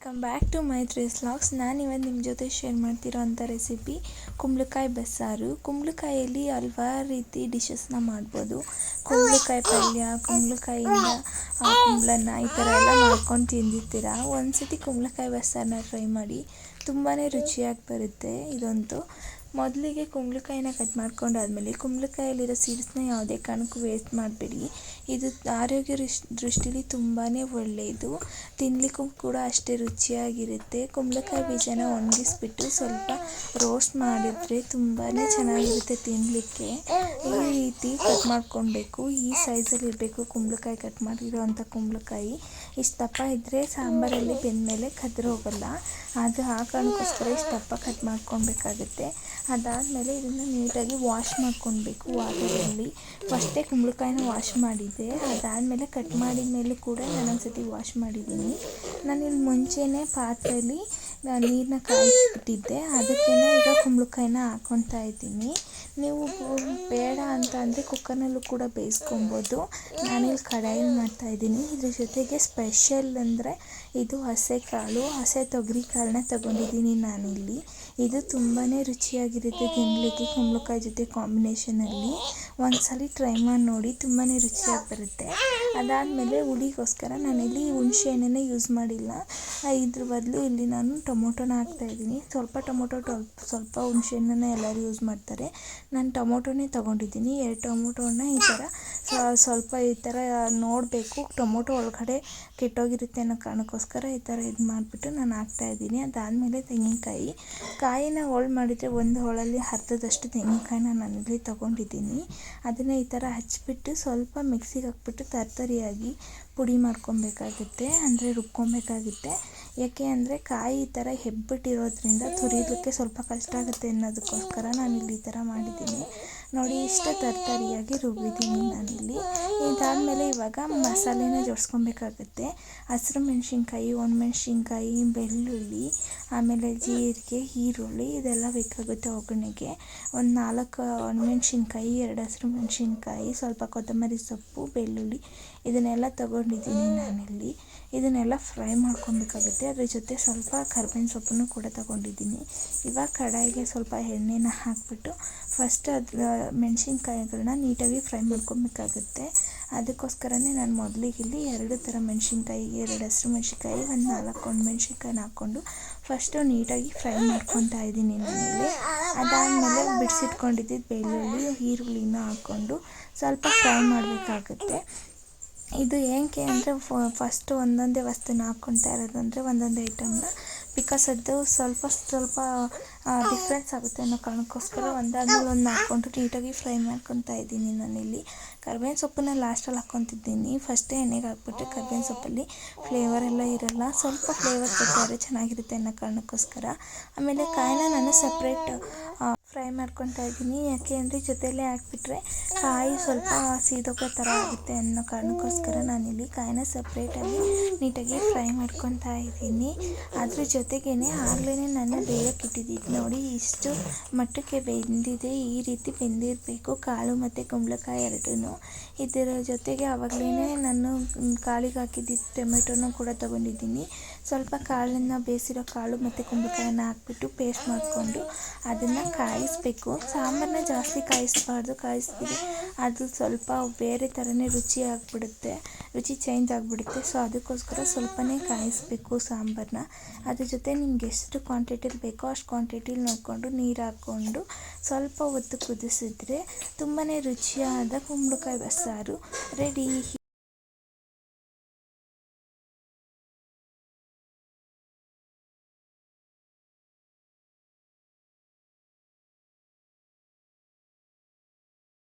Welcome back to Maitri's vlogs. ನಾನಿವತ್ತು ನಿಮ್ಮ ಜೊತೆ ಶೇರ್ ಮಾಡ್ತಿರೋ ಅಂಥ ರೆಸಿಪಿ ಕುಂಬಳಕಾಯಿ ಬಸ್ಸಾರು. ಕುಂಬಳಕಾಯಲ್ಲಿ ಹಲವಾರು ರೀತಿ ಡಿಶಸ್ನ ಮಾಡ್ಬೋದು. ಕುಂಬಳಕಾಯಿ ಪಲ್ಯ, ಕುಂಬಳಕಾಯಿಂದ ಕುಂಬಳನ್ನ ಈ ಥರ ಎಲ್ಲ ಮಾಡ್ಕೊಂಡು ತಿಂದಿರ್ತೀರ. ಒಂದ್ಸತಿ ಕುಂಬಳಕಾಯಿ ಬಸ್ಸಾರನ್ನ ಟ್ರೈ ಮಾಡಿ, ತುಂಬಾ ರುಚಿಯಾಗಿ ಬರುತ್ತೆ ಇದಂತೂ. ಮೊದಲಿಗೆ ಕುಂಬಳಕಾಯಿನ ಕಟ್ ಮಾಡ್ಕೊಂಡಾದ್ಮೇಲೆ ಕುಂಬಳಕಾಯಲ್ಲಿರೋ ಸೀಡ್ಸ್ನ ಯಾವುದೇ ಕಾರಣಕ್ಕೂ ವೇಸ್ಟ್ ಮಾಡಬೇಡಿ. ಇದು ಆರೋಗ್ಯ ದೃಷ್ಟಿಲಿ ತುಂಬಾ ಒಳ್ಳೆಯದು, ತಿನ್ನಲಿಕ್ಕೂ ಕೂಡ ಅಷ್ಟೇ ರುಚಿಯಾಗಿರುತ್ತೆ. ಕುಂಬಳಕಾಯಿ ಬೀಜನ ಒಣಗಿಸ್ಬಿಟ್ಟು ಸ್ವಲ್ಪ ರೋಸ್ಟ್ ಮಾಡಿದರೆ ತುಂಬಾ ಚೆನ್ನಾಗಿರುತ್ತೆ ತಿನ್ನಲಿಕ್ಕೆ. ಈ ರೀತಿ ಕಟ್ ಮಾಡ್ಕೊಳ್ಬೇಕು, ಈ ಸೈಜಲ್ಲಿ ಇರಬೇಕು ಕುಂಬಳಕಾಯಿ. ಕಟ್ ಮಾಡಿರೋ ಅಂಥ ಕುಂಬಳಕಾಯಿ ಇಷ್ಟು ದಪ್ಪ ಇದ್ದರೆ ಸಾಂಬಾರಲ್ಲಿ ಬೆಂದಮೇಲೆ ಕದ್ರು ಹೋಗಲ್ಲ. ಅದು ಆ ಕಾರಣಕ್ಕೋಸ್ಕರ ಇಷ್ಟು ದಪ್ಪ ಕಟ್ ಮಾಡ್ಕೊಳ್ಬೇಕಾಗುತ್ತೆ. ಅದಾದಮೇಲೆ ಇದನ್ನು ನೀಟಾಗಿ ವಾಶ್ ಮಾಡ್ಕೊಳ್ಬೇಕು ವಾಟರಲ್ಲಿ. ಫಸ್ಟೇ ಕುಂಬಳಕಾಯಿನ ವಾಶ್ ಮಾಡಿದ್ದೆ, ಅದಾದಮೇಲೆ ಕಟ್ ಮಾಡಿದ ಮೇಲೂ ಕೂಡ ನಾನೊಂದ್ಸತಿ ವಾಶ್ ಮಾಡಿದ್ದೀನಿ. ನಾನಿಲ್ಲಿ ಮುಂಚೆನೇ ಪಾತ್ರೆಯಲ್ಲಿ ನೀರನ್ನ ಕಾಯಿಸಿಬಿಟ್ಟಿದ್ದೆ, ಅದಕ್ಕೇ ಈಗ ಕುಂಬಳಕಾಯಿನ ಹಾಕ್ಕೊತಾ ಇದ್ದೀನಿ. ನೀವು ಬೇಡ ಅಂತ ಅಂದರೆ ಕುಕ್ಕರ್ನಲ್ಲೂ ಕೂಡ ಬೇಯಿಸ್ಕೊಬೋದು. ನಾನಿಲ್ಲಿ ಕಡಾಯಲ್ಲಿ ಮಾಡ್ತಾಯಿದ್ದೀನಿ. ಇದ್ರ ಜೊತೆಗೆ ಸ್ಪೆಷಲ್ ಅಂದರೆ ಇದು ಹಸೆ ತೊಗರಿ ಕಾಳನ್ನ ತಗೊಂಡಿದ್ದೀನಿ ನಾನಿಲ್ಲಿ. ಇದು ತುಂಬಾ ರುಚಿಯಾಗಿರುತ್ತೆ ತಿನ್ನಲಿಕ್ಕೆ ಕುಂಬಳಕಾಯಿ ಜೊತೆ ಕಾಂಬಿನೇಷನಲ್ಲಿ. ಒಂದ್ಸಲ ಟ್ರೈ ಮಾಡಿ ನೋಡಿ, ತುಂಬಾ ರುಚಿಯಾಗಿ ಬರುತ್ತೆ. ಅದಾದಮೇಲೆ ಹುಳಿಗೋಸ್ಕರ ನಾನಿಲ್ಲಿ ಹುಣಸೆ ಹಣ್ಣನ್ನೇ ಯೂಸ್ ಮಾಡಿಲ್ಲ. ಇದ್ರ ಬದಲು ಇಲ್ಲಿ ನಾನು ಟೊಮೊಟೊನ ಹಾಕ್ತಾಯಿದ್ದೀನಿ. ಸ್ವಲ್ಪ ಟೊಮೊಟೊ, ಸ್ವಲ್ಪ ಹುಣಸೆ ಹಣ್ಣನ್ನು ಎಲ್ಲರೂ ಯೂಸ್ ಮಾಡ್ತಾರೆ. ನಾನು ಟೊಮೊಟೊನೇ ತೊಗೊಂಡಿದ್ದೀನಿ. 2 ಟೊಮೊಟೊನ ಈ ಥರ ಸ್ವಲ್ಪ ಈ ಥರ ನೋಡಬೇಕು, ಟೊಮೊಟೊ ಒಳಗಡೆ ಕೆಟ್ಟೋಗಿರುತ್ತೆ ಅನ್ನೋ ಕಾರಣಕ್ಕೋಸ್ಕರ ಈ ಥರ ಇದು ಮಾಡಿಬಿಟ್ಟು ನಾನು ಹಾಕ್ತಾಯಿದ್ದೀನಿ. ಅದಾದಮೇಲೆ ಕಾಯಿನ ಹೋಳು ಮಾಡಿದರೆ ಒಂದು ಹೋಳಲ್ಲಿ ಅರ್ಧದಷ್ಟು ತೆಂಗಿನಕಾಯಿನ ನಾನಿಲ್ಲಿ ತೊಗೊಂಡಿದ್ದೀನಿ. ಅದನ್ನು ಈ ಥರ ಹಚ್ಚಿಬಿಟ್ಟು ಸ್ವಲ್ಪ ಮಿಕ್ಸಿಗೆ ಹಾಕ್ಬಿಟ್ಟು ತರ್ತರಿಯಾಗಿ ಪುಡಿ ಮಾಡ್ಕೊಬೇಕಾಗುತ್ತೆ, ಅಂದರೆ ರುಬ್ಕೊಬೇಕಾಗುತ್ತೆ. ಯಾಕೆ ಅಂದರೆ ಕಾಯಿ ಈ ಥರ ಹೆಬ್ಬಿಟ್ಟಿರೋದ್ರಿಂದ ತುರಿಲಿಕ್ಕೆ ಸ್ವಲ್ಪ ಕಷ್ಟ ಆಗುತ್ತೆ ಅನ್ನೋದಕ್ಕೋಸ್ಕರ ನಾನಿಲ್ಲಿ ಈ ಥರ ಮಾಡಿದ್ದೀನಿ. ನೋಡಿ, ಇಷ್ಟ ತರ್ತರಿಯಾಗಿ ರುಬ್ಬಿದ್ದೀನಿ ನಾನಿಲ್ಲಿ. ಇದಾದಮೇಲೆ ಇವಾಗ ಮಸಾಲೆನ ಜೋಡಿಸ್ಕೊಬೇಕಾಗುತ್ತೆ. ಹಸಿರು ಮೆಣಸಿನ್ಕಾಯಿ, ಒಣಮೆಣ್ಸಿನ್ಕಾಯಿ, ಬೆಳ್ಳುಳ್ಳಿ, ಆಮೇಲೆ ಜೀರಿಗೆ, ಈರುಳ್ಳಿ ಇದೆಲ್ಲ ಬೇಕಾಗುತ್ತೆ ಒಗ್ಗರಣೆಗೆ. ಒಂದು 4 ಒಣಮೆಣ್ಸಿನ್ಕಾಯಿ, 2 ಹಸಿರು ಮೆಣಸಿನ್ಕಾಯಿ, ಸ್ವಲ್ಪ ಕೊತ್ತಂಬರಿ ಸೊಪ್ಪು, ಬೆಳ್ಳುಳ್ಳಿ ಇದನ್ನೆಲ್ಲ ತೊಗೊಂಡಿದ್ದೀನಿ ನಾನಿಲ್ಲಿ. ಇದನ್ನೆಲ್ಲ ಫ್ರೈ ಮಾಡ್ಕೊಬೇಕಾಗುತ್ತೆ. ಅದ್ರ ಜೊತೆ ಸ್ವಲ್ಪ ಕರ್ಬೇವಿನ ಸೊಪ್ಪನ್ನು ಕೂಡ ತೊಗೊಂಡಿದ್ದೀನಿ. ಇವಾಗ ಕಡಾಯಿಗೆ ಸ್ವಲ್ಪ ಎಣ್ಣೆನ ಹಾಕಿಬಿಟ್ಟು ಫಸ್ಟ್ ಮೆಣಸಿನ್ಕಾಯಿಗಳನ್ನ ನೀಟಾಗಿ ಫ್ರೈ ಮಾಡ್ಕೊಬೇಕಾಗುತ್ತೆ. ಅದಕ್ಕೋಸ್ಕರನೇ ನಾನು ಮೊದಲಿಗೆ ಇಲ್ಲಿ 2 ಥರ ಮೆಣಸಿನ್ಕಾಯಿಗೆ 2 ಹಸಿರು ಮೆಣಸಿನ್ಕಾಯಿ, ಒಂದು 4 ಒಣಮೆಣ್ಸಿನ್ಕಾಯಿನ ಹಾಕ್ಕೊಂಡು ಫಸ್ಟು ನೀಟಾಗಿ ಫ್ರೈ ಮಾಡ್ಕೊತಾ ಇದ್ದೀನಿ ನಾನಿಲ್ಲಿ. ಅದಾದಮೇಲೆ ಬಿಡಿಸಿಟ್ಕೊಂಡಿದ್ದು ಬೆಳ್ಳುಳ್ಳಿ, ಈರುಳ್ಳಿನ ಹಾಕ್ಕೊಂಡು ಸ್ವಲ್ಪ ಫ್ರೈ ಮಾಡಬೇಕಾಗುತ್ತೆ. ಇದು ಏನಕ್ಕೆ ಅಂದರೆ ಫಸ್ಟು ಒಂದೊಂದೇ ವಸ್ತುನ ಹಾಕ್ಕೊತಾ ಇರೋದು, ಅಂದರೆ ಒಂದೊಂದೇ ಐಟಮ್ನ, ಬಿಕಾಸ್ ಅದು ಸ್ವಲ್ಪ ಡಿಫ್ರೆನ್ಸ್ ಆಗುತ್ತೆ ಅನ್ನೋ ಕಾರಣಕ್ಕೋಸ್ಕರ ಒಂದಾದ್ಮೇಲೆ ಒಂದು ಹಾಕ್ಕೊಂಡು ನೀಟಾಗಿ ಫ್ರೈ ಮಾಡ್ಕೊತಾ ಇದ್ದೀನಿ ನಾನಿಲ್ಲಿ. ಕರ್ಬೇವಿನ ಸೊಪ್ಪನ್ನ ಲಾಸ್ಟಲ್ಲಿ ಹಾಕ್ಕೊತಿದ್ದೀನಿ. ಫಸ್ಟೇ ಎಣ್ಣೆಗೆ ಹಾಕ್ಬಿಟ್ರೆ ಕರ್ಬೇವಿನ ಸೊಪ್ಪಲ್ಲಿ ಫ್ಲೇವರ್ ಎಲ್ಲ ಇರೋಲ್ಲ, ಸ್ವಲ್ಪ ಫ್ಲೇವರ್ ಕೊಟ್ಟರೆ ಚೆನ್ನಾಗಿರುತ್ತೆ ಅನ್ನೋ ಕಾರಣಕ್ಕೋಸ್ಕರ. ಆಮೇಲೆ ಕಾಯಿನ ನಾನು ಸಪ್ರೇಟ್ ಫ್ರೈ ಮಾಡ್ಕೊತಾ ಇದ್ದೀನಿ. ಯಾಕೆ ಅಂದರೆ ಜೊತೆಯಲ್ಲೇ ಹಾಕ್ಬಿಟ್ರೆ ಕಾಯಿ ಸ್ವಲ್ಪ ಸೀದೋಗೋ ಥರ ಆಗುತ್ತೆ ಅನ್ನೋ ಕಾರಣಕ್ಕೋಸ್ಕರ ನಾನಿಲ್ಲಿ ಕಾಯಿನ ಸಪ್ರೇಟಾಗಿ ನೀಟಾಗಿ ಫ್ರೈ ಮಾಡ್ಕೊತಾ ಇದ್ದೀನಿ. ಅದ್ರ ಜೊತೆಗೇ ಆಗಲೇ ನಾನು ಬೇಯಕ್ಕಿಟ್ಟಿದ್ದೀನಿ. ನೋಡಿ, ಇಷ್ಟು ಮಟ್ಟಕ್ಕೆ ಬೆಂದಿದೆ, ಈ ರೀತಿ ಬೆಂದಿರಬೇಕು ಕಾಳು ಮತ್ತು ಕುಂಬಳಕಾಯಿ ಎರಡೂ. ಇದರ ಜೊತೆಗೆ ಆವಾಗಲೇ ನಾನು ಕಾಳಿಗೆ ಹಾಕಿದ್ದಿದ್ದು ಟೊಮೆಟೊನೂ ಕೂಡ ತೊಗೊಂಡಿದ್ದೀನಿ. ಸ್ವಲ್ಪ ಕಾಳನ್ನು ಬೇಯಿಸಿರೋ ಕಾಳು ಮತ್ತು ಕುಂಬಳಕಾಯನ್ನು ಹಾಕ್ಬಿಟ್ಟು ಪೇಸ್ಟ್ ಮಾಡಿಕೊಂಡು ಅದನ್ನು ಕಾಯಿಸಬೇಕು. ಸಾಂಬಾರನ್ನ ಜಾಸ್ತಿ ಕಾಯಿಸಬಾರ್ದು, ಕಾಯಿಸಿದ್ರೆ ಅದು ಸ್ವಲ್ಪ ಬೇರೆ ಥರನೇ ರುಚಿ ಚೇಂಜ್ ಆಗಿಬಿಡುತ್ತೆ. ಸೊ ಅದಕ್ಕೋಸ್ಕರ ಸ್ವಲ್ಪನೇ ಕಾಯಿಸಬೇಕು ಸಾಂಬಾರನ್ನ. ಅದ್ರ ಜೊತೆ ನಿಮ್ಗೆ ಎಷ್ಟು ಕ್ವಾಂಟಿಟಿಲಿ ಬೇಕೋ ಅಷ್ಟು ಕ್ವಾಂಟಿಟಿಲಿ ನೋಡಿಕೊಂಡು ನೀರು ಹಾಕ್ಕೊಂಡು ಸ್ವಲ್ಪ ಹೊತ್ತು ಕುದಿಸಿದ್ರೆ ತುಂಬಾ ರುಚಿಯಾದ ಕುಂಬಳಕಾಯಿ ಬಸ್ಸಾರು ರೆಡಿ.